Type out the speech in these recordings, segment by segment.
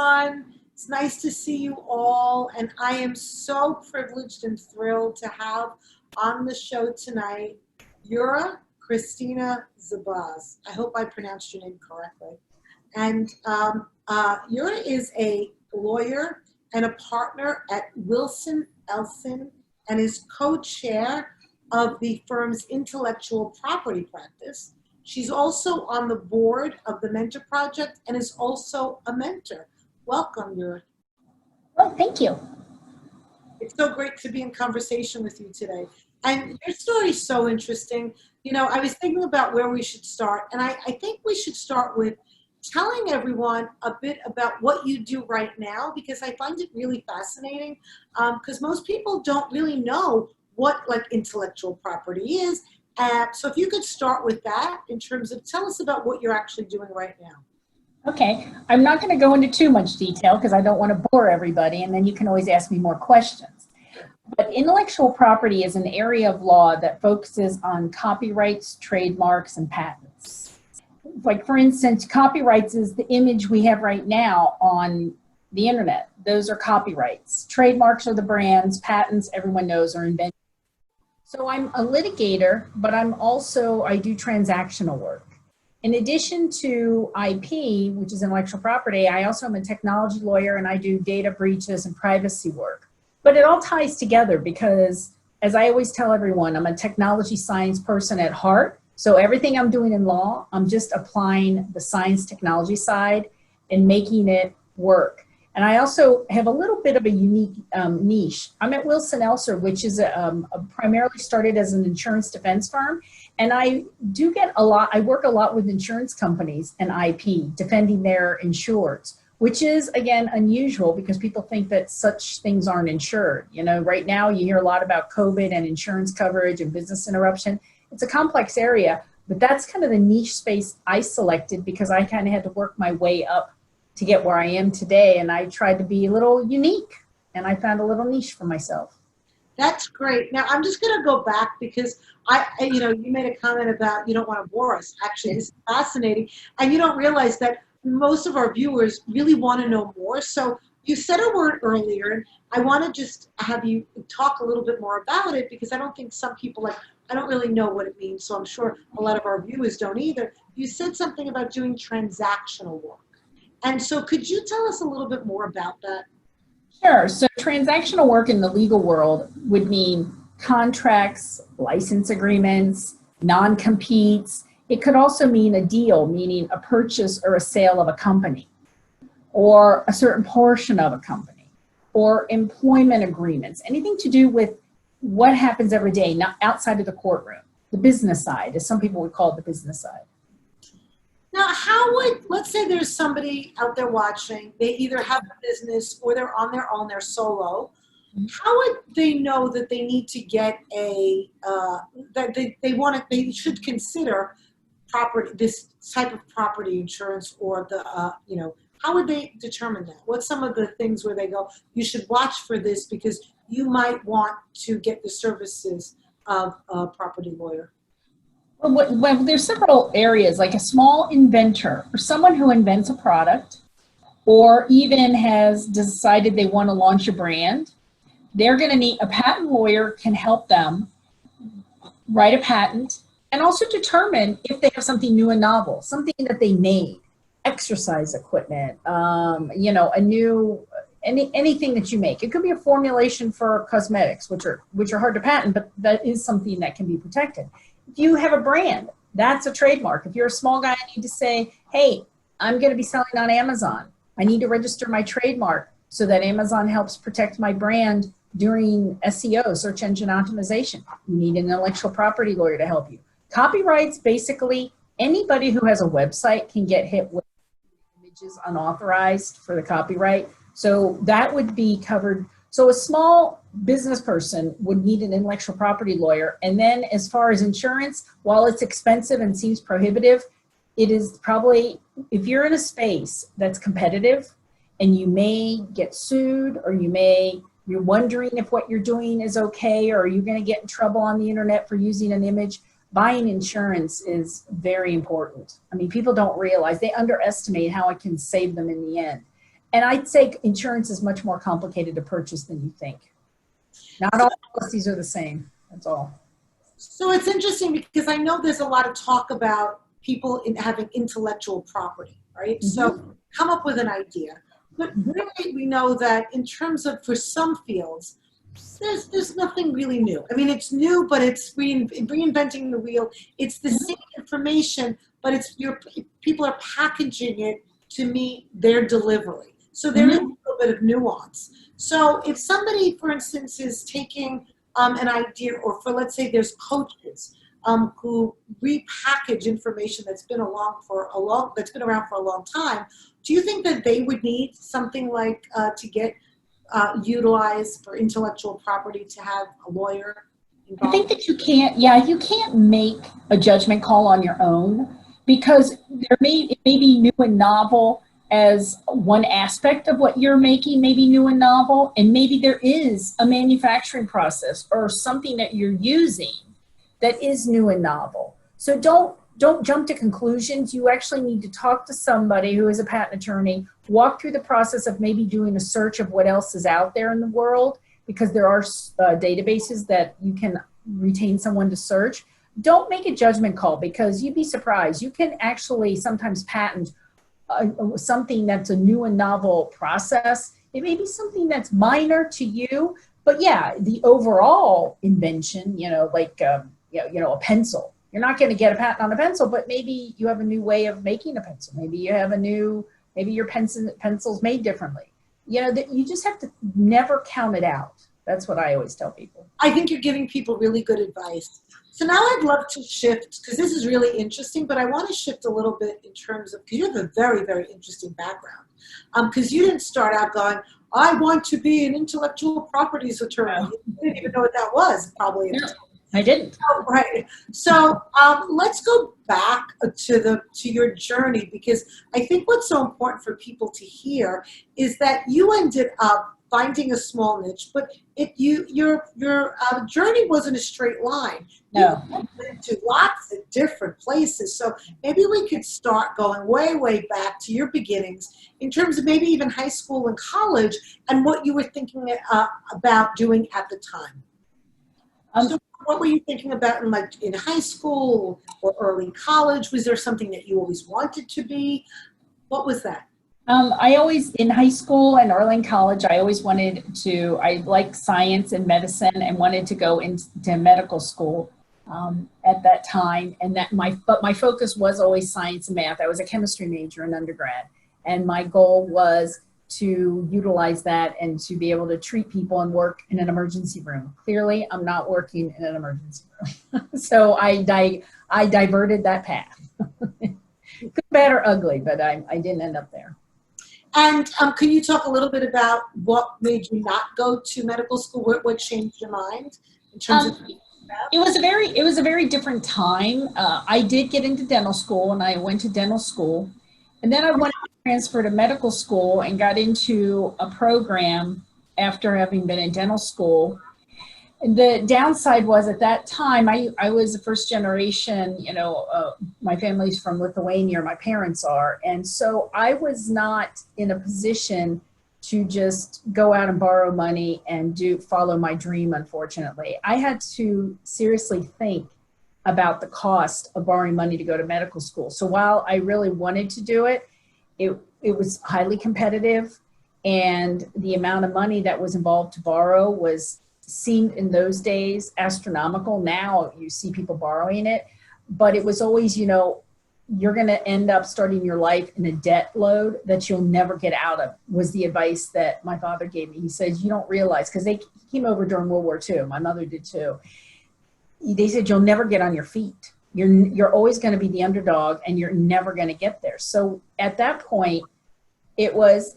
everyone. It's nice to see you all, and I am so privileged and thrilled to have on the show tonight Yura Christina Zabaz. I hope I pronounced your name correctly. And Yura is a lawyer and a partner at Wilson Elson and is co-chair of the firm's intellectual property practice. She's also on the board of the Mentor Project and is also a mentor. Welcome, Yura. Well, thank you. It's so great to be in conversation with you today. And your story is so interesting. You know, I was thinking about where we should start, and I think we should start with telling everyone a bit about what you do right now, because I find it really fascinating, because most people don't really know what like intellectual property is. So if you could start with that in terms of, tell us about what you're actually doing right now. Okay, I'm not going to go into too much detail because I don't want to bore everybody, and then you can always ask me more questions. But intellectual property is an area of law that focuses on copyrights, trademarks, and patents. Like, for instance, copyrights is the image we have right now on the internet. Those are copyrights. Trademarks are the brands. Patents, everyone knows, are inventions. So I'm a litigator, but I do transactional work. In addition to IP, which is intellectual property, I also am a technology lawyer, and I do data breaches and privacy work. But it all ties together because, as I always tell everyone, I'm a technology science person at heart. So everything I'm doing in law, I'm just applying the science technology side and making it work. And I also have a little bit of a unique niche. I'm at Wilson Elser, which is primarily started as an insurance defense firm. And I do get I work a lot with insurance companies and IP, defending their insureds, which is, again, unusual because people think that such things aren't insured. You know, right now you hear a lot about COVID and insurance coverage and business interruption. It's a complex area, but that's kind of the niche space I selected because I kind of had to work my way up to get where I am today. And I tried to be a little unique, and I found a little niche for myself. That's great. Now, I'm just going to go back because you made a comment about you don't want to bore us. Actually, this is fascinating. And you don't realize that most of our viewers really want to know more. So you said a word earlier, and I want to just have you talk a little bit more about it because I don't think some people I don't really know what it means. So I'm sure a lot of our viewers don't either. You said something about doing transactional work. And so could you tell us a little bit more about that? Sure. So transactional work in the legal world would mean contracts, license agreements, non-competes. It could also mean a deal, meaning a purchase or a sale of a company, or a certain portion of a company, or employment agreements, anything to do with what happens every day, not outside of the courtroom, the business side, as some people would call it, the business side. Now, let's say there's somebody out there watching, they either have a business or they're on their own, they're solo. How would they know that they need to get that they should consider this type of property insurance, or how would they determine that? What's some of the things where they go, you should watch for this because you might want to get the services of a property lawyer? Well, there's several areas, like a small inventor or someone who invents a product or even has decided they want to launch a brand. They're going to need a patent lawyer can help them write a patent and also determine if they have something new and novel, something that they made, exercise equipment, anything that you make. It could be a formulation for cosmetics, which are hard to patent, but that is something that can be protected. If you have a brand, that's a trademark. If you're a small guy, I need to say, hey, I'm going to be selling on Amazon. I need to register my trademark so that Amazon helps protect my brand during SEO, search engine optimization. You need an intellectual property lawyer to help you. Copyrights, basically, anybody who has a website can get hit with images unauthorized for the copyright. So that would be covered. So a small business person would need an intellectual property lawyer. And then as far as insurance, while it's expensive and seems prohibitive, it is probably, if you're in a space that's competitive and you may get sued, or you're wondering if what you're doing is okay, or are you going to get in trouble on the internet for using an image, buying insurance is very important. I mean, people don't realize, they underestimate how it can save them in the end. And I'd say insurance is much more complicated to purchase than you think. Not all policies are the same. That's all. So it's interesting because I know there's a lot of talk about people having intellectual property, right? Mm-hmm. So come up with an idea. But really, we know that in terms of, for some fields, there's nothing really new. I mean, it's new, but it's reinventing the wheel. It's the same information, but people are packaging it to meet their delivery. So there is a little bit of nuance. So if somebody, for instance, is taking an idea, or let's say there's coaches who repackage information that's been around for a long time, do you think that they would need something like to get utilized for intellectual property to have a lawyer involved? I think that you can't make a judgment call on your own, because it may be new and novel as one aspect of what you're making may be new and novel, and maybe there is a manufacturing process or something that you're using that is new and novel. So don't jump to conclusions. You actually need to talk to somebody who is a patent attorney, walk through the process of maybe doing a search of what else is out there in the world, because there are databases that you can retain someone to search. Don't make a judgment call, because you'd be surprised. You can actually sometimes patent something that's a new and novel process. It may be something that's minor to you, but yeah, the overall invention, like a pencil. You're not going to get a patent on a pencil, but maybe you have a new way of making a pencil. Maybe you have maybe your pencil's made differently. You just have to never count it out. That's what I always tell people. I think you're giving people really good advice. So now I'd love to shift, because this is really interesting, but I want to shift a little bit in terms of, because you have a very, very interesting background. Because you didn't start out going, I want to be an intellectual properties attorney. No. You didn't even know what that was, probably. No, I didn't. Oh, right. So let's go back to your journey, because I think what's so important for people to hear is that you ended up finding a small niche, but your journey wasn't a straight line. No. You went to lots of different places. So maybe we could start going way, way back to your beginnings in terms of maybe even high school and college, and what you were thinking about doing at the time. So what were you thinking about in high school or early college? Was there something that you always wanted to be? What was that? In high school and early in college, I liked science and medicine and wanted to go into medical school at that time. And but my focus was always science and math. I was a chemistry major in undergrad, and my goal was to utilize that and to be able to treat people and work in an emergency room. Clearly, I'm not working in an emergency room. So I diverted that path. Good, bad, or ugly, but I didn't end up there. And can you talk a little bit about what made you not go to medical school? What changed your mind in terms of? It was a very different time. I did get into dental school, and I went to dental school, and then I wanted to transfer to medical school and got into a program after having been in dental school. The downside was, at that time, I was a first generation, my family's from Lithuania, my parents are. And so I was not in a position to just go out and borrow money and follow my dream, unfortunately. I had to seriously think about the cost of borrowing money to go to medical school. So while I really wanted to do it, it was highly competitive, and the amount of money that was involved to borrow seemed in those days astronomical. Now you see people borrowing it, but it was always, you're going to end up starting your life in a debt load that you'll never get out of, was the advice that my father gave me. He says, you don't realize, because they came over during World War II. My mother did too. They said, you'll never get on your feet. You're always going to be the underdog, and you're never going to get there. So at that point, it was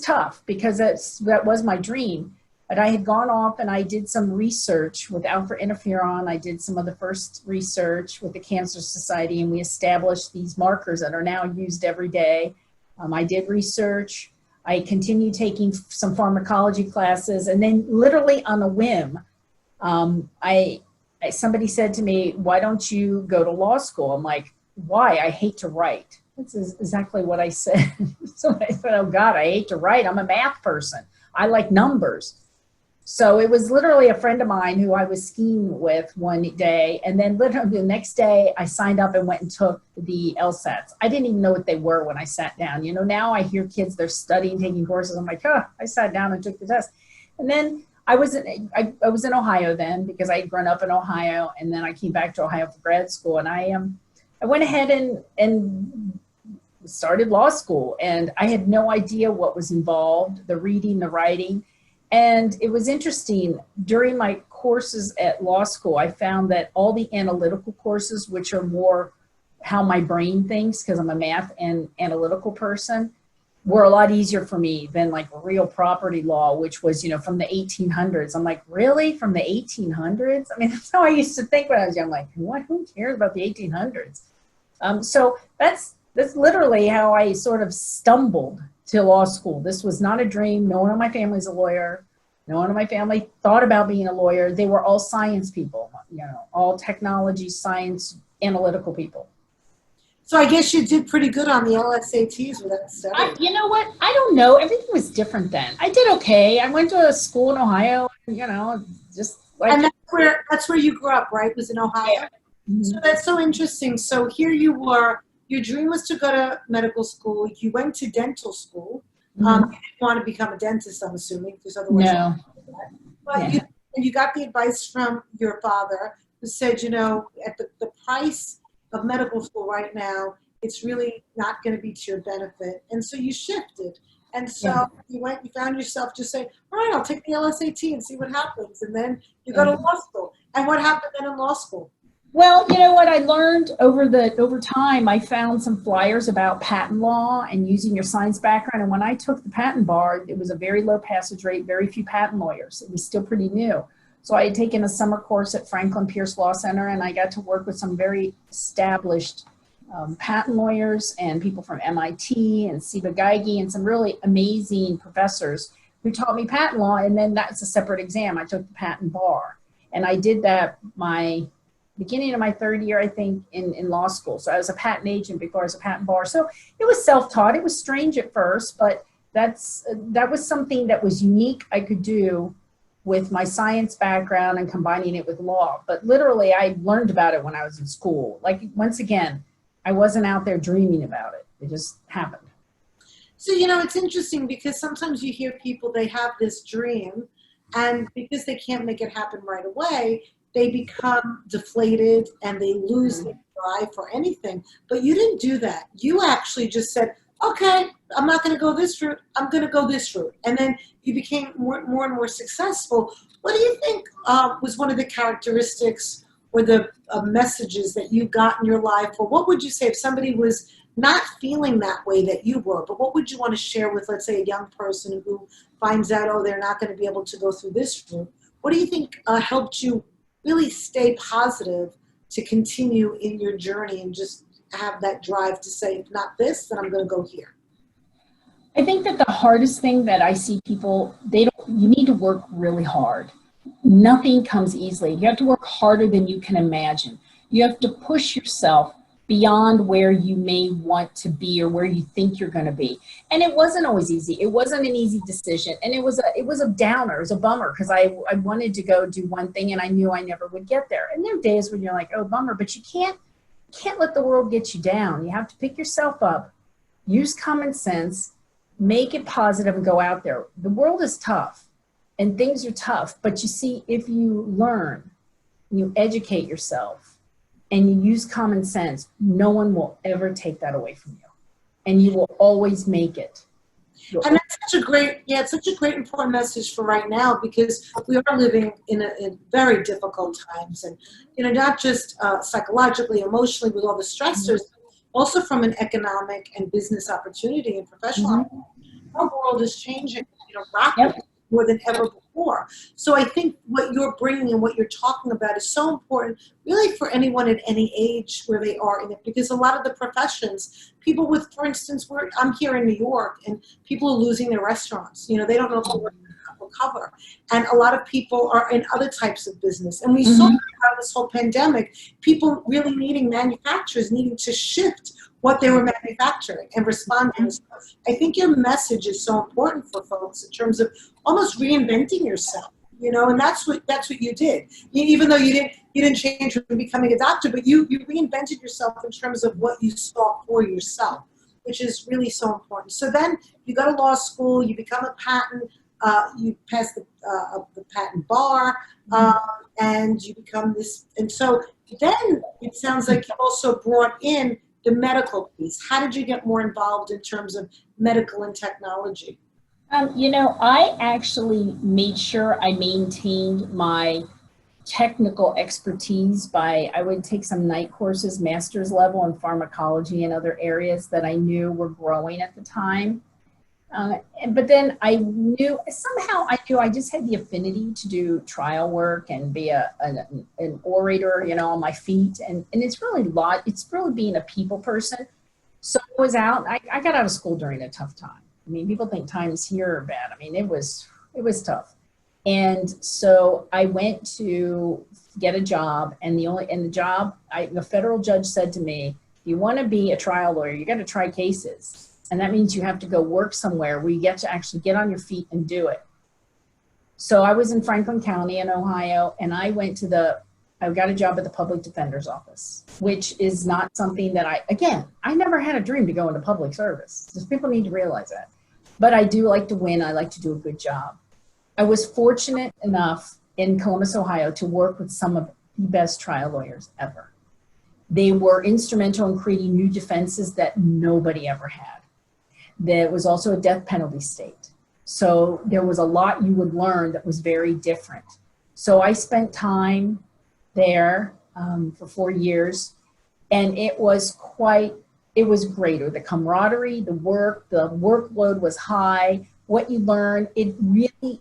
tough, because that was my dream. But I had gone off and I did some research with alpha interferon. I did some of the first research with the Cancer Society, and we established these markers that are now used every day. I did research. I continued taking some pharmacology classes, and then literally on a whim, somebody said to me, why don't you go to law school? I'm like, why? I hate to write. This is exactly what I said. So I said, oh God, I hate to write. I'm a math person. I like numbers. So it was literally a friend of mine who I was skiing with one day. And then literally the next day I signed up and went and took the LSATs. I didn't even know what they were when I sat down. You know, now I hear kids, they're studying, taking courses. I'm like, oh, I sat down and took the test. And then I was in Ohio then because I had grown up in Ohio. And then I came back to Ohio for grad school. And I went ahead and started law school. And I had no idea what was involved, the reading, the writing. And it was interesting, during my courses at law school, I found that all the analytical courses, which are more how my brain thinks, because I'm a math and analytical person, were a lot easier for me than like real property law, which was, you know, from the 1800s. I'm like, really? From the 1800s? I mean, that's how I used to think when I was young. I'm like, what? Who cares about the 1800s? So that's literally how I sort of stumbled to law school. This was not a dream. No one in my family is a lawyer. No one in my family thought about being a lawyer. They were all science people, you know, all technology, science, analytical people. So I guess you did pretty good on the LSATs with that study. You know what? I don't know. Everything was different then. I did okay. I went to a school in Ohio, you know, just like. And that's where you grew up, right? Was in Ohio? Yeah. Mm-hmm. So that's so interesting. So here you were, your dream was to go to medical school. You went to dental school. Mm-hmm. You didn't want to become a dentist, I'm assuming, because otherwise. No. But Yeah. you got the advice from your father who said, you know, at the price of medical school right now, it's really not going to be to your benefit. And so you shifted. And so you found yourself just saying, all right, I'll take the LSAT and see what happens. And then you go to law school. And what happened then in law school? Well, you know what I learned over time, I found some flyers about patent law and using your science background. And when I took the patent bar, it was a very low passage rate, very few patent lawyers. It was still pretty new. So I had taken a summer course at Franklin Pierce Law Center, and I got to work with some very established patent lawyers and people from MIT and Ciba Geigy and some really amazing professors who taught me patent law. And then that's a separate exam. I took the patent bar, and I did that beginning of my third year, I think, in law school. So I was a patent agent before I was a patent bar. So it was self-taught. It was strange at first, but that was something that was unique I could do with my science background and combining it with law. But literally, I learned about it when I was in school. Like, once again, I wasn't out there dreaming about it. It just happened. So, you know, it's interesting because sometimes you hear people, they have this dream, and because they can't make it happen right away, they become deflated and they lose their drive for anything. But you didn't do that. You actually just said, okay, I'm not going to go this route. I'm going to go this route. And then you became more and more successful. What do you think was one of the characteristics or the messages that you got in your life? Or what would you say if somebody was not feeling that way that you were, but what would you want to share with, let's say, a young person who finds out, oh, they're not going to be able to go through this route? What do you think helped you really stay positive to continue in your journey and just have that drive to say, if not this, then I'm going to go here? I think that the hardest thing that I see people, you need to work really hard. Nothing comes easily. You have to work harder than you can imagine. You have to push yourself beyond where you may want to be or where you think you're going to be. And it wasn't always easy. It wasn't an easy decision. And it was a downer, it was a bummer, because I wanted to go do one thing and I knew I never would get there. And there are days when you're like, oh, bummer, but you can't let the world get you down. You have to pick yourself up, use common sense, make it positive, and go out there. The world is tough and things are tough, but you see, if you learn, you educate yourself, and you use common sense, no one will ever take that away from you. And you will always make it. And that's it's such a great important message for right now, because we are living in very difficult times. And, you know, not just psychologically, emotionally, with all the stressors, also from an economic and business opportunity and professional opportunity. Our world is changing, you know, rapidly. Yep. More than ever before. So I think what you're bringing and what you're talking about is so important, really, for anyone at any age where they are in it, because a lot of the professions, people with, for instance, I'm here in New York, and people are losing their restaurants. You know, they don't know if they'll recover. And a lot of people are in other types of business. And we saw throughout this whole pandemic, people really needing manufacturers, needing to shift what they were manufacturing and responding. So I think your message is so important for folks in terms of almost reinventing yourself, you know, and that's what you did. Even though you didn't change from becoming a doctor, but you reinvented yourself in terms of what you saw for yourself, which is really so important. So then you go to law school, you become a patent, you pass the patent bar, and you become this. And so then it sounds like you also brought in the medical piece. How did you get more involved in terms of medical and technology? You know, I actually made sure I maintained my technical expertise by, I would take some night courses, master's level in pharmacology and other areas that I knew were growing at the time. But then I knew, somehow I knew I just had the affinity to do trial work and be an orator, you know, on my feet. And it's really being a people person. So I was out, I got out of school during a tough time. I mean, people think times here are bad. I mean, it was tough. And so I went to get a job, and the federal judge said to me, if you want to be a trial lawyer, you got to try cases. And that means you have to go work somewhere where you get to actually get on your feet and do it. So I was in Franklin County in Ohio, and I got a job at the public defender's office, which is not something that I never had a dream to go into public service. Just people need to realize that. But I do like to win. I like to do a good job. I was fortunate enough in Columbus, Ohio, to work with some of the best trial lawyers ever. They were instrumental in creating new defenses that nobody ever had. There was also a death penalty state. So there was a lot you would learn that was very different. So I spent time there for 4 years, and it was great. The camaraderie, the workload was high. What you learn, it really,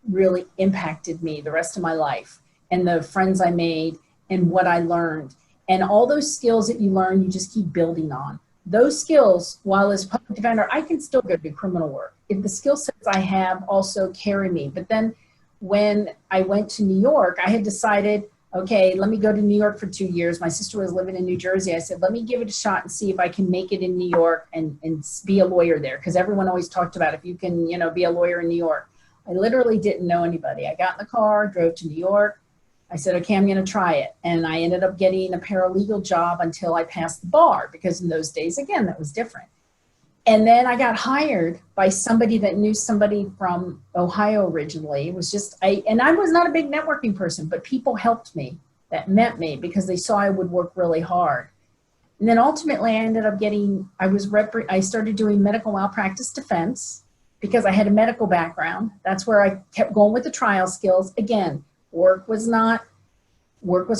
really impacted me the rest of my life, and the friends I made and what I learned. And all those skills that you learn, you just keep building on. Those skills, while as public defender, I can still go do criminal work. If the skill sets I have also carry me. But then when I went to New York, I had decided, okay, let me go to New York for 2 years. My sister was living in New Jersey. I said, let me give it a shot and see if I can make it in New York and be a lawyer there. Because everyone always talked about if you can, you know, be a lawyer in New York. I literally didn't know anybody. I got in the car, drove to New York. I said, okay, I'm going to try it. And I ended up getting a paralegal job until I passed the bar, because in those days, again, that was different. And then I got hired by somebody that knew somebody from Ohio originally. It was just, and I was not a big networking person, but people helped me that met me because they saw I would work really hard. And then ultimately I ended up I started doing medical malpractice defense because I had a medical background. That's where I kept going with the trial skills. Again, work was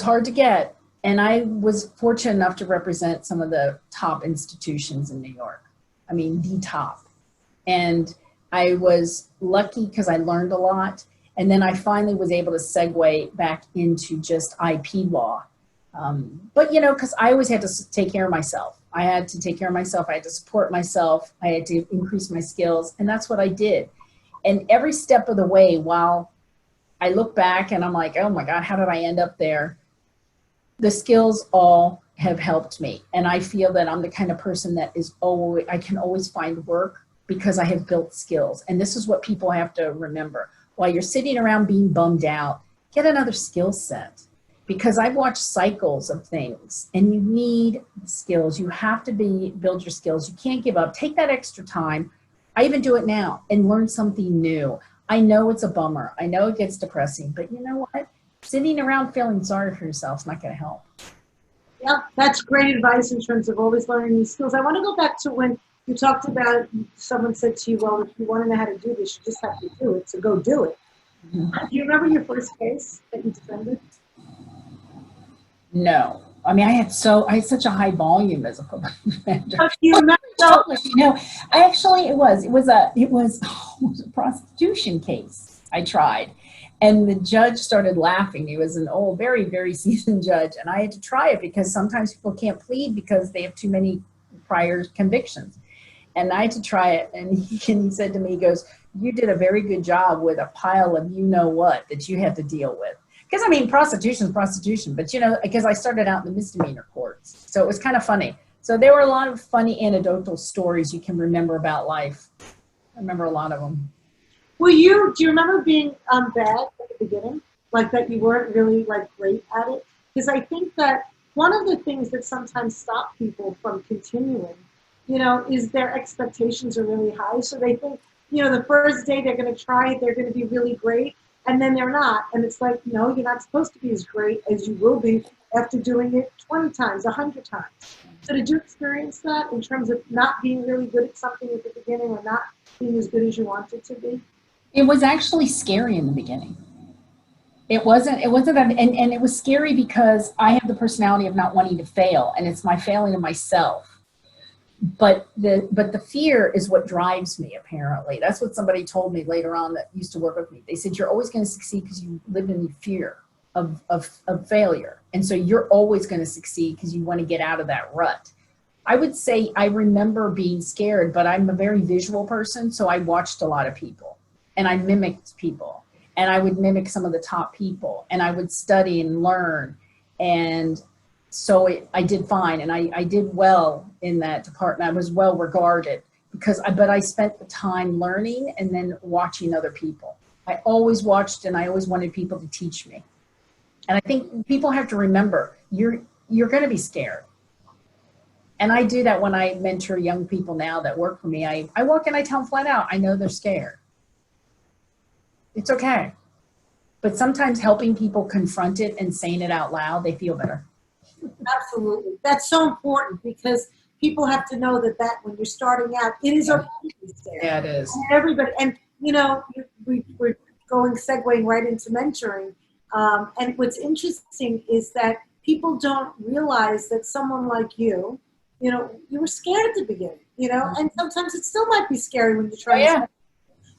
hard to get. And I was fortunate enough to represent some of the top institutions in New York. I mean, the top. And I was lucky because I learned a lot. And then I finally was able to segue back into just IP law. But, you know, because I always had to take care of myself. I had to take care of myself. I had to support myself. I had to increase my skills. And that's what I did. And every step of the way, while I look back and I'm like, oh my God, how did I end up there? The skills all have helped me. And I feel that I'm the kind of person that I can always find work because I have built skills. And this is what people have to remember. While you're sitting around being bummed out, get another skill set. Because I've watched cycles of things, and you need skills. You have to build your skills. You can't give up. Take that extra time. I even do it now and learn something new. I know it's a bummer. I know it gets depressing, but you know what? Sitting around feeling sorry for yourself is not going to help. Yeah, that's great advice in terms of always learning new skills. I want to go back to when you talked about, someone said to you, well, if you want to know how to do this, you just have to do it, so go do it. Mm-hmm. Do you remember your first case that you defended? No. I mean, I had such a high volume as a public defender. You remember? No, it was a prostitution case I tried. And the judge started laughing. He was an old, very, very seasoned judge. And I had to try it because sometimes people can't plead because they have too many prior convictions. And I had to try it. And he said to me, he goes, you did a very good job with a pile of you-know-what that you had to deal with. Because, prostitution is prostitution. But, because I started out in the misdemeanor courts. So it was kind of funny. So there were a lot of funny anecdotal stories you can remember about life. I remember a lot of them. Do you remember being bad at the beginning? Like that you weren't really like great at it? Because I think that one of the things that sometimes stop people from continuing, is their expectations are really high. So they think, the first day they're going to try it, they're going to be really great, and then they're not. And it's like, no, you're not supposed to be as great as you will be after doing it 20 times, 100 times. So did you experience that in terms of not being really good at something at the beginning or not being as good as you wanted to be? It was actually scary in the beginning. It wasn't that, and it was scary because I have the personality of not wanting to fail, and it's my failing of myself. But the fear is what drives me, apparently. That's what somebody told me later on that used to work with me. They said, you're always going to succeed because you live in fear of failure. And so you're always going to succeed because you want to get out of that rut. I would say I remember being scared, but I'm a very visual person, so I watched a lot of people, and I mimicked people. And I would mimic some of the top people, and I would study and learn. And so I did fine, and I did well in that department. I was well regarded but I spent the time learning and then watching other people. I always watched, and I always wanted people to teach me. And I think people have to remember, you're going to be scared. And I do that when I mentor young people now that work for me. I walk in, I tell them flat out, I know they're scared. It's okay. But sometimes helping people confront it and saying it out loud, they feel better. Absolutely. That's so important because people have to know that when you're starting out, it is okay to be scared. Yeah, it is. And everybody, and we're segueing right into mentoring. And what's interesting is that people don't realize that someone like you were scared at the beginning, and sometimes it still might be scary when you're trying to.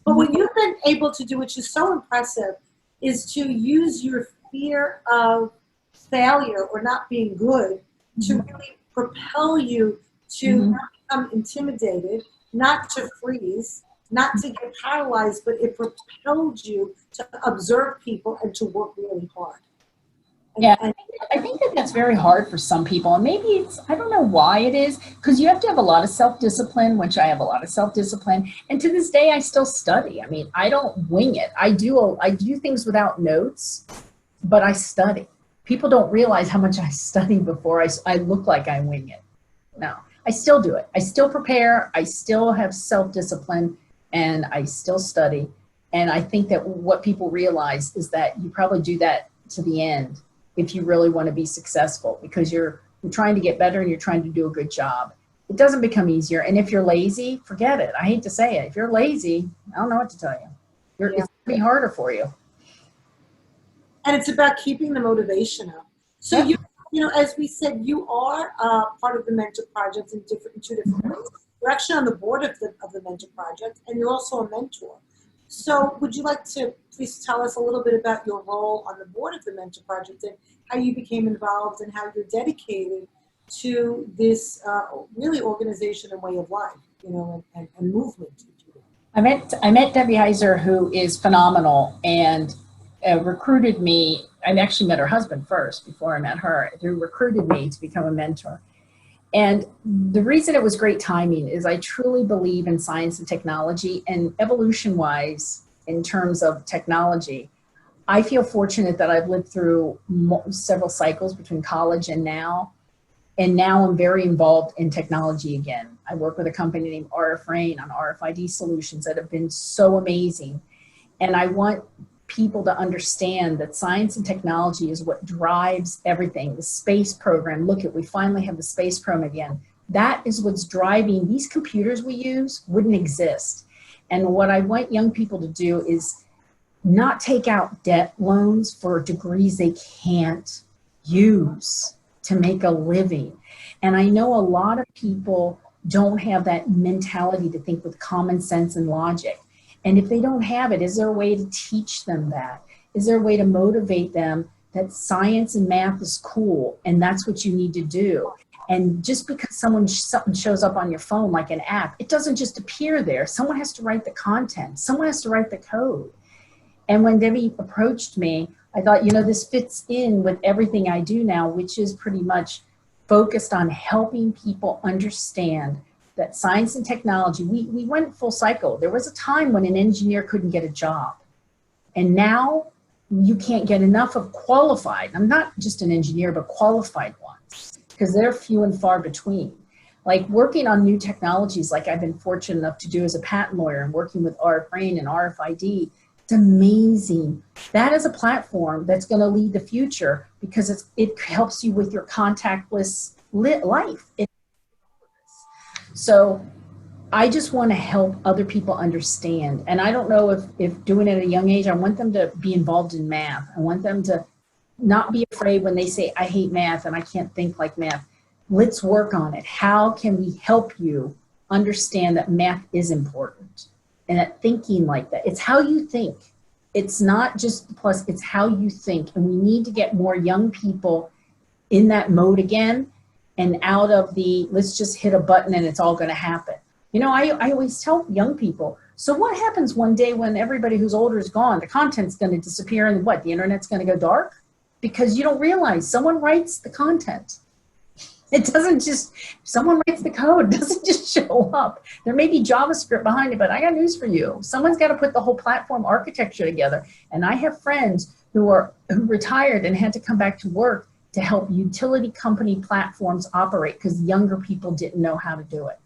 But what you've been able to do, which is so impressive, is to use your fear of failure or not being good to really propel you to not become intimidated, not to freeze, not to get paralyzed, but it propelled you to observe people and to work really hard. I think that's very hard for some people, and maybe I don't know why it is, because you have to have a lot of self-discipline, which I have a lot of self-discipline, and to this day I still study. I mean, I don't wing it. I do things without notes, but I study. People don't realize how much I study before I look like I wing it. No, I still do it. I still prepare. I still have self-discipline, and I still study. And I think that what people realize is that you probably do that to the end if you really want to be successful, because you're trying to get better and you're trying to do a good job. It doesn't become easier. And if you're lazy, forget it. I hate to say it. If you're lazy, I don't know what to tell you. It's going to be harder for you. And it's about keeping the motivation up. So as we said, you are part of the Mentor Project in two different ways. You're actually on the board of the Mentor Project, and you're also a mentor. So would you like to please tell us a little bit about your role on the board of the Mentor Project and how you became involved and how you're dedicated to this really organization and way of life, and movement, if you will. I met Debbie Heiser, who is phenomenal, and recruited me. I actually met her husband first before I met her, who recruited me to become a mentor. And the reason it was great timing is I truly believe in science and technology, and evolution-wise, in terms of technology, I feel fortunate that I've lived through several cycles between college and now I'm very involved in technology again. I work with a company named RF Rain on RFID solutions that have been so amazing. And I want people to understand that science and technology is what drives everything. The space program, we finally have the space program again. That is what's driving. These computers we use wouldn't exist. And what I want young people to do is not take out debt loans for degrees they can't use to make a living. And I know a lot of people don't have that mentality to think with common sense and logic. And if they don't have it, is there a way to teach them that? Is there a way to motivate them that science and math is cool and that's what you need to do? And just because something shows up on your phone like an app, it doesn't just appear there. Someone has to write the content. Someone has to write the code. And when Debbie approached me, I thought, this fits in with everything I do now, which is pretty much focused on helping people understand that science and technology, we went full cycle. There was a time when an engineer couldn't get a job. And now you can't get enough of qualified, I'm not just an engineer, but qualified ones, because they're few and far between. Like working on new technologies, like I've been fortunate enough to do as a patent lawyer and working with RF-Brain and RFID, it's amazing. That is a platform that's going to lead the future because it helps you with your contactless life. So I just want to help other people understand. And I don't know if doing it at a young age, I want them to be involved in math. I want them to not be afraid when they say, I hate math and I can't think like math. Let's work on it. How can we help you understand that math is important and that thinking like that? It's how you think. It's not just the plus, it's how you think. And we need to get more young people in that mode again and out of the, let's just hit a button and it's all going to happen. You know, I always tell young people, so what happens one day when everybody who's older is gone? The content's going to disappear and what? The internet's going to go dark? Because you don't realize someone writes the content. It doesn't just, someone writes the code, it doesn't just show up. There may be JavaScript behind it, but I got news for you. Someone's got to put the whole platform architecture together. And I have friends who retired and had to come back to work to help utility company platforms operate because younger people didn't know how to do it.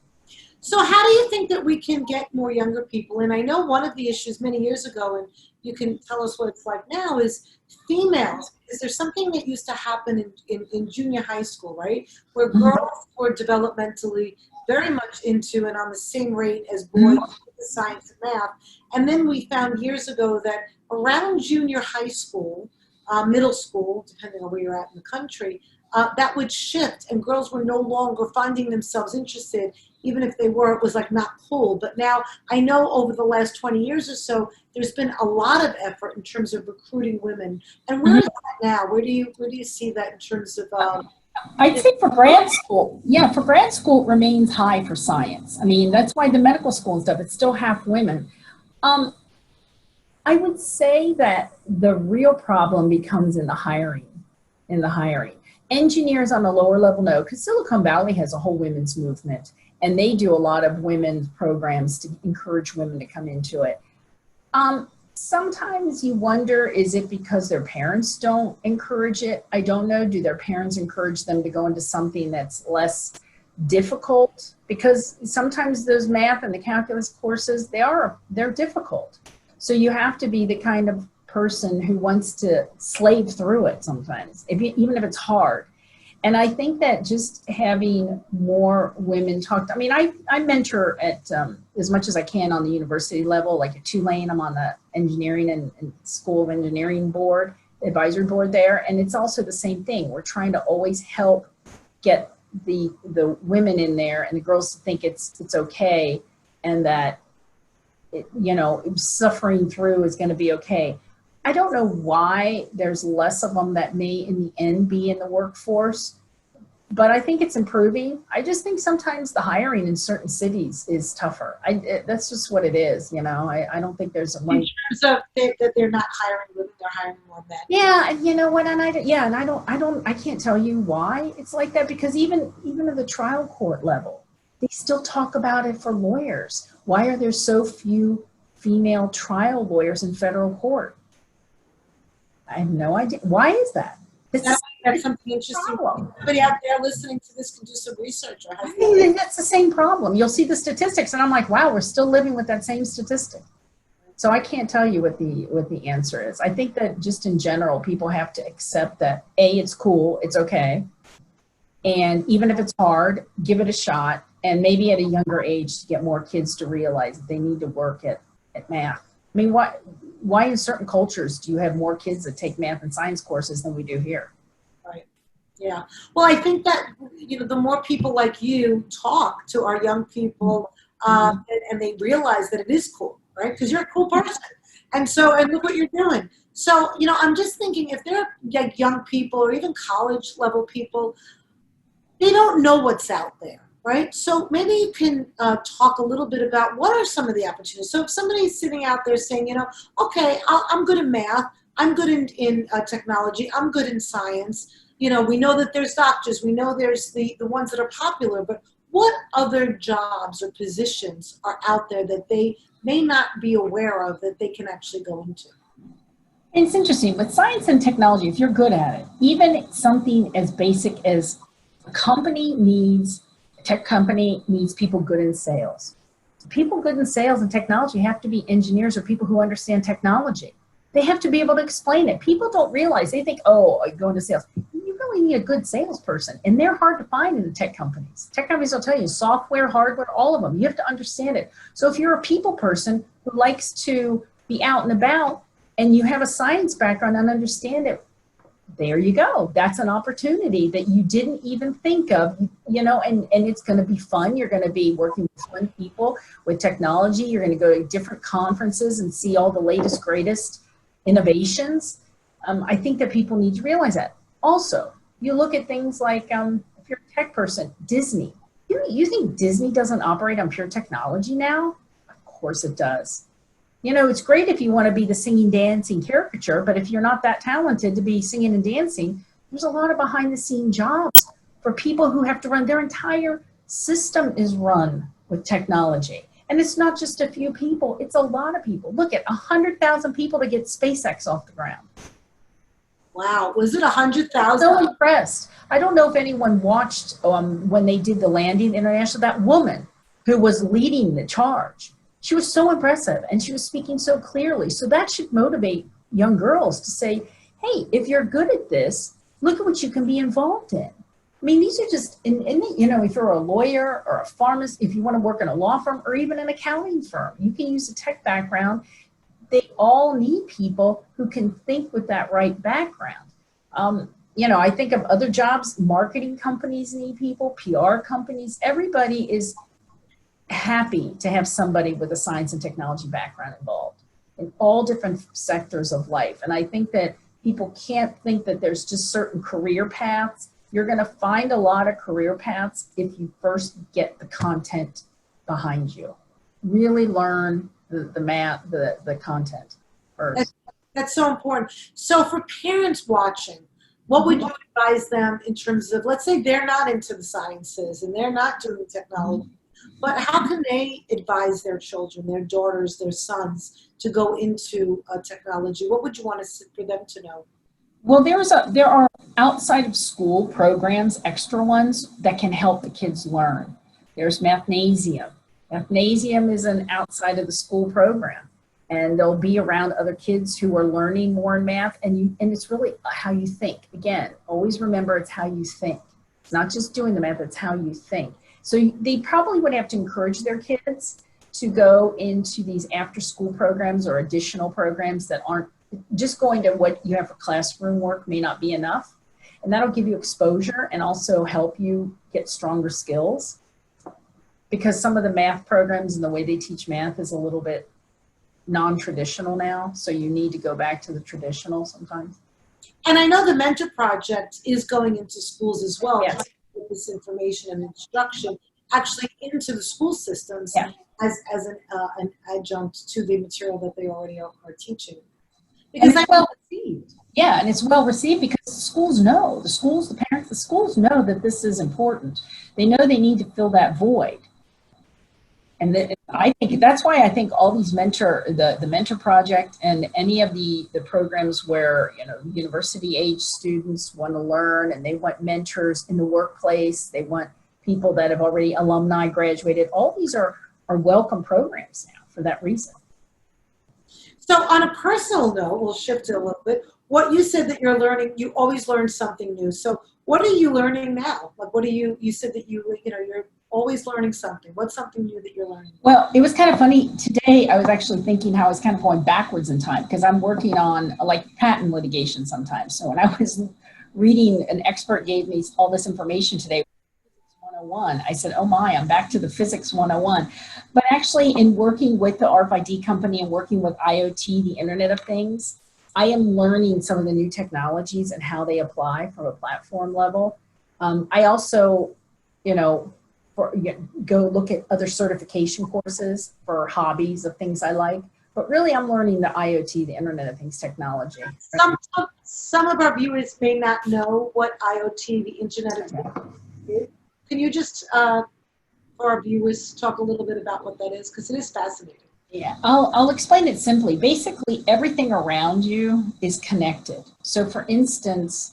So how do you think that we can get more younger people? And I know one of the issues many years ago, and you can tell us what it's like now, is females. Is there something that used to happen in junior high school, right? Where girls were developmentally very much into and on the same rate as boys with science and math. And then we found years ago that around junior high school, middle school, depending on where you're at in the country, that would shift and girls were no longer finding themselves interested. Even if they were, it was like not cool. But now I know over the last 20 years or so, there's been a lot of effort in terms of recruiting women. And where is that now? Where do you see that in terms of? I'd say for grad school, yeah, for grad school it remains high for science. I mean, that's why the medical school and stuff, it's still half women. I would say that the real problem becomes in the hiring. Engineers on a lower level, no, because Silicon Valley has a whole women's movement. And they do a lot of women's programs to encourage women to come into it. Sometimes you wonder, is it because their parents don't encourage it? I don't know. Do their parents encourage them to go into something that's less difficult? Because sometimes those math and the calculus courses, they're difficult. So you have to be the kind of person who wants to slave through it sometimes, even if it's hard. And I think that just having more women talk, I mean, I mentor at as much as I can on the university level, like at Tulane, I'm on the engineering and School of Engineering board, advisory board there. And it's also the same thing. We're trying to always help get the women in there and the girls to think it's okay and that, suffering through is going to be okay. I don't know why there's less of them that may in the end be in the workforce, but I think it's improving. I just think sometimes the hiring in certain cities is tougher. That's just what it is, I don't think there's a one. In terms of that they're not hiring women, they're hiring more men. Yeah, and you know what, and I can't tell you why it's like that because even at the trial court level, they still talk about it for lawyers. Why are there so few female trial lawyers in federal court? I have no idea. Why is that? That's something interesting. Somebody out there listening to this can do some research. I think that's the same problem. You'll see the statistics, and I'm like, wow, we're still living with that same statistic. So I can't tell you what the answer is. I think that just in general, people have to accept that A, it's cool, it's okay, and even if it's hard, give it a shot, and maybe at a younger age to get more kids to realize that they need to work at math. I mean, why in certain cultures do you have more kids that take math and science courses than we do here? Right. Yeah. Well, I think that, the more people like you talk to our young people and they realize that it is cool, right? Because you're a cool person. And look what you're doing. So, I'm just thinking if they're like young people or even college level people, they don't know what's out there. Right? So maybe you can talk a little bit about what are some of the opportunities. So if somebody's sitting out there saying, okay, I'm good in math, I'm good in technology, I'm good in science, you know, we know that there's doctors, we know there's the ones that are popular, but what other jobs or positions are out there that they may not be aware of that they can actually go into? It's interesting with science and technology, if you're good at it, even something as basic as a tech company needs people good in sales. People good in sales and technology have to be engineers or people who understand technology. They have to be able to explain it. People don't realize, they think, oh, I go into sales. You really need a good salesperson, and they're hard to find in the tech companies. Tech companies will tell you, software, hardware, all of them. You have to understand it. So if you're a people person who likes to be out and about and you have a science background and understand it, there you go. That's an opportunity that you didn't even think of, you know, and it's going to be fun. You're going to be working with fun people with technology. You're going to go to different conferences and see all the latest, greatest innovations. I think that people need to realize that. Also, you look at things like, if you're a tech person, Disney. You think Disney doesn't operate on pure technology now? Of course it does. You know, it's great if you want to be the singing, dancing caricature, but if you're not that talented to be singing and dancing, there's a lot of behind the scene jobs for people who have to run. Their entire system is run with technology. And it's not just a few people, it's a lot of people. Look at 100,000 people to get SpaceX off the ground. Wow, was it 100,000? So impressed. I don't know if anyone watched when they did the landing international, that woman who was leading the charge. She was so impressive and she was speaking so clearly. So that should motivate young girls to say, hey, if you're good at this, look at what you can be involved in. I mean, these are just, you know, if you're a lawyer or a pharmacist, if you want to work in a law firm or even an accounting firm, you can use a tech background. They all need people who can think with that right background. You know, I think of other jobs, marketing companies need people, PR companies, everybody is happy to have somebody with a science and technology background involved in all different sectors of life. And I think that people can't think that there's just certain career paths. You're going to find a lot of career paths if you first get the content behind you. Really learn the math, the content first. That's so important. So for parents watching, what would you advise them in terms of, let's say they're not into the sciences and they're not doing technology, but how can they advise their children, their daughters, their sons to go into technology? What would you want for them to know? Well, there are outside of school programs, extra ones that can help the kids learn. There's Mathnasium. Mathnasium is an outside of the school program, and they'll be around other kids who are learning more in math, and it's really how you think. Again, always remember it's how you think. It's not just doing the math, it's how you think. So they probably would have to encourage their kids to go into these after school programs or additional programs that aren't just going to what you have for classroom work may not be enough. And that'll give you exposure and also help you get stronger skills, because some of the math programs and the way they teach math is a little bit non-traditional now. So you need to go back to the traditional sometimes. And I know the Mentor Project is going into schools as well. Yes. Trying to get this information and instruction actually into the school systems, Yeah. as an adjunct to the material that they already are teaching. And it's well received. Yeah, and it's well received because the schools know, the parents, the schools know that this is important. They know they need to fill that void. And I think that's why I think all these the Mentor Project and any of the programs where, you know, university age students want to learn and they want mentors in the workplace, they want people that have already alumni graduated, all these are welcome programs now for that reason. So on a personal note, we'll shift it a little bit. What you said that you're learning, you always learn something new. So what are you learning now? Like, what are you said that you're always learning something. What's something new that you're learning? Well, it was kind of funny. Today, I was actually thinking how I was kind of going backwards in time because I'm working on like patent litigation sometimes. So when I was reading, an expert gave me all this information today, 101. I said, oh my, I'm back to the physics 101. But actually in working with the RFID company and working with IoT, the Internet of Things, I am learning some of the new technologies and how they apply from a platform level. I also, go look at other certification courses for hobbies of things I like. But really, I'm learning the IoT, the Internet of Things technology. Some of our viewers may not know what IoT, the Internet of Things, is. Can you just, for our viewers, talk a little bit about what that is? Because it is fascinating. Yeah, I'll explain it simply. Basically, everything around you is connected. So for instance,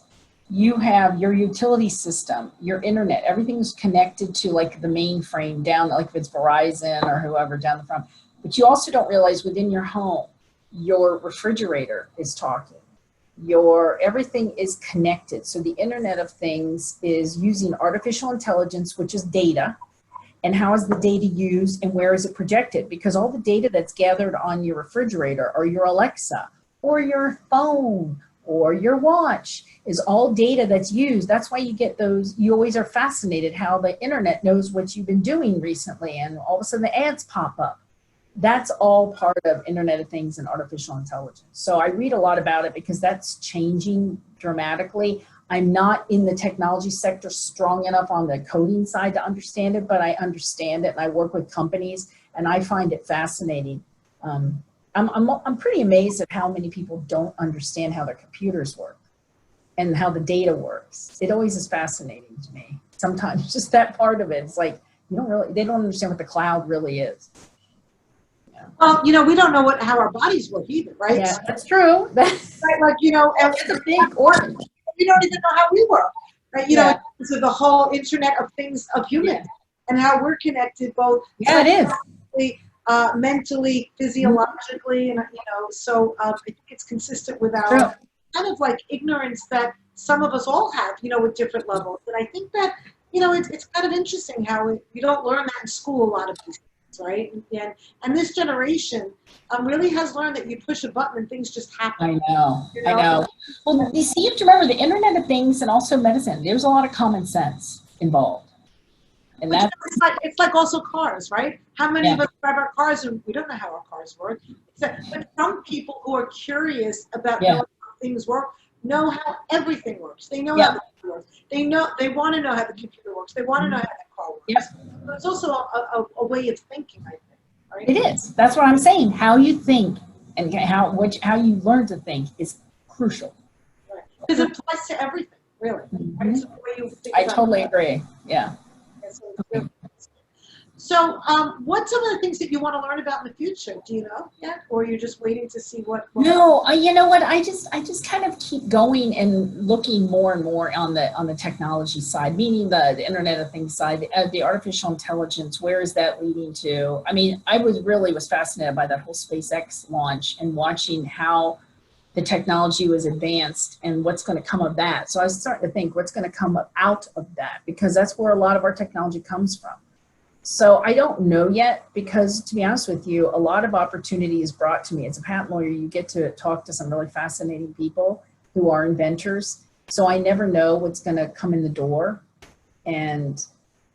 you have your utility system, your internet, everything is connected to like the mainframe down, like if it's Verizon or whoever down the front. But you also don't realize within your home, your refrigerator is talking. Everything is connected. So the Internet of Things is using artificial intelligence, which is data. And how is the data used and where is it projected? Because all the data that's gathered on your refrigerator or your Alexa or your phone or your watch is all data that's used. That's why you get those, you always are fascinated how the internet knows what you've been doing recently and all of a sudden the ads pop up. That's all part of Internet of Things and artificial intelligence. So I read a lot about it because that's changing dramatically. I'm not in the technology sector strong enough on the coding side to understand it, but I understand it and I work with companies and I find it fascinating. I'm pretty amazed at how many people don't understand how their computers work and how the data works. It always is fascinating to me. Sometimes just that part of it, it's like, they don't understand what the cloud really is. Yeah. Well, we don't know how our bodies work either, right? Yeah, that's true. Right, like, It's a big organ. We don't even know how we work, right? Yeah. So the whole Internet of Things of humans and how we're connected both it is. Mentally, physiologically, and so I think it's consistent with our kind of like ignorance that some of us all have, with different levels. And I think that it's kind of interesting how you don't learn that in school a lot of these things, right? And this generation really has learned that you push a button and things just happen. I know. Well, you see, you have to remember the Internet of Things and also medicine. There's a lot of common sense involved. And that's it's like also cars, right? How many of us drive our cars and we don't know how our cars work? But some people who are curious about knowing how things work know how everything works. They know how the computer works. They want to know how the computer works. They want to know how that car works. So it's also a way of thinking, I think. Right? It is. That's what I'm saying. How you think and how you learn to think is crucial. Right. Because it applies to everything, really. Right? So the way you think I totally agree. Yeah. So what's some of the things that you want to learn about in the future? Do you know yet? Or are you just waiting to see what No, you know what? I just kind of keep going and looking more and more on the technology side, meaning the Internet of Things side, the artificial intelligence. Where is that leading to? I mean, I was fascinated by that whole SpaceX launch and watching how the technology was advanced and what's going to come of that. So I was starting to think what's going to come out of that, because that's where a lot of our technology comes from. So I don't know yet, because to be honest with you, a lot of opportunity is brought to me. As a patent lawyer, you get to talk to some really fascinating people who are inventors. So I never know what's going to come in the door. And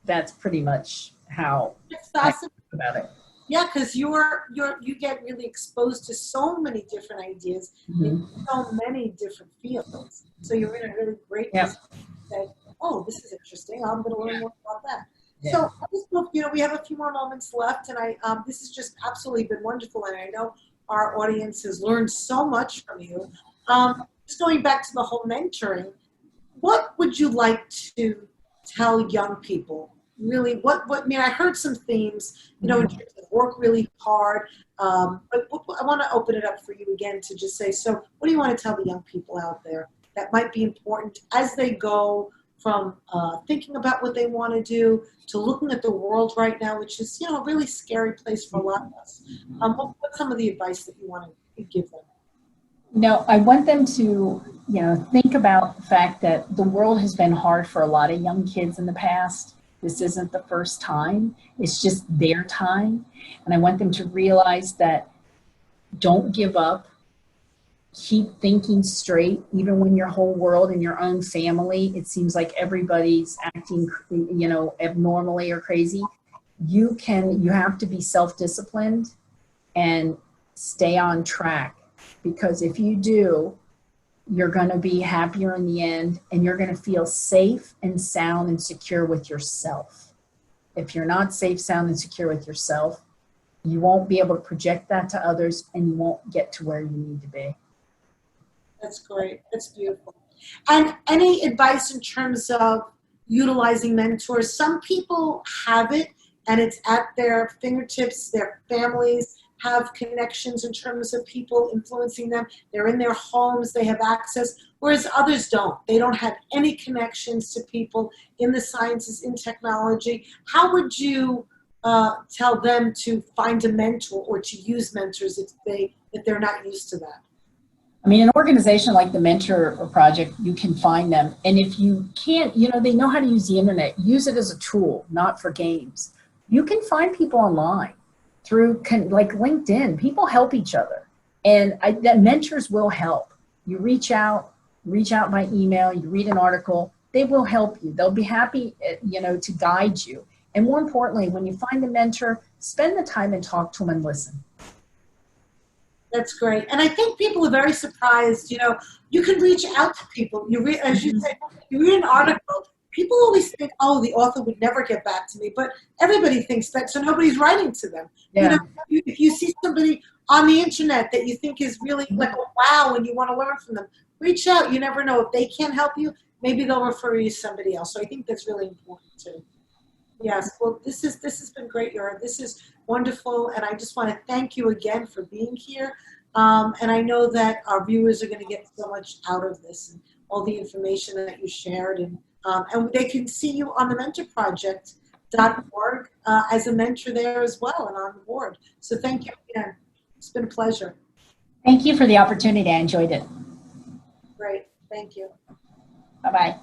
that's pretty much how I think about it. Yeah, because you get really exposed to so many different ideas in so many different fields. So you're in a really great position to say, oh, this is interesting. I'm going to learn more about that. Yeah. So we have a few more moments left, and this has just absolutely been wonderful, and I know our audience has learned so much from you. Just going back to the whole mentoring, what would you like to tell young people? Really, I heard some themes, in terms of work really hard, but I want to open it up for you again to just say, so what do you want to tell the young people out there that might be important as they go from thinking about what they want to do to looking at the world right now, which is, a really scary place for a lot of us? What's some of the advice that you want to give them? I want them to, think about the fact that the world has been hard for a lot of young kids in the past. This isn't the first time. It's just their time. And I want them to realize that don't give up. Keep thinking straight, even when your whole world and your own family, it seems like everybody's acting, abnormally or crazy. You have to be self-disciplined and stay on track, because if you do, you're going to be happier in the end, and you're going to feel safe and sound and secure with yourself. If you're not safe, sound, and secure with yourself, you won't be able to project that to others, and you won't get to where you need to be. That's great. That's beautiful. And any advice in terms of utilizing mentors? Some people have it and it's at their fingertips. Their families have connections in terms of people influencing them. They're in their homes, they have access, whereas others don't. They don't have any connections to people in the sciences, in technology. How would you tell them to find a mentor or to use mentors if they're not used to that? I mean, an organization like the Mentor Project, you can find them. And if you can't, they know how to use the internet. Use it as a tool, not for games. You can find people online through like LinkedIn. People help each other. And that mentors will help. You reach out by email, you read an article, they will help you. They'll be happy, to guide you. And more importantly, when you find a mentor, spend the time and talk to them and listen. That's great. And I think people are very surprised, you can reach out to people. As you said, you read an article, people always think, oh, the author would never get back to me, but everybody thinks that, so nobody's writing to them. Yeah. If you see somebody on the internet that you think is really like a wow and you want to learn from them, reach out. You never know. If they can't help you, maybe they'll refer you to somebody else. So I think that's really important too. Yes, well, this has been great, Yura. This is wonderful, and I just want to thank you again for being here. And I know that our viewers are going to get so much out of this and all the information that you shared, and they can see you on the mentorproject.org as a mentor there as well and on the board. So thank you again. It's been a pleasure. Thank you for the opportunity. I enjoyed it. Great. Thank you. Bye-bye.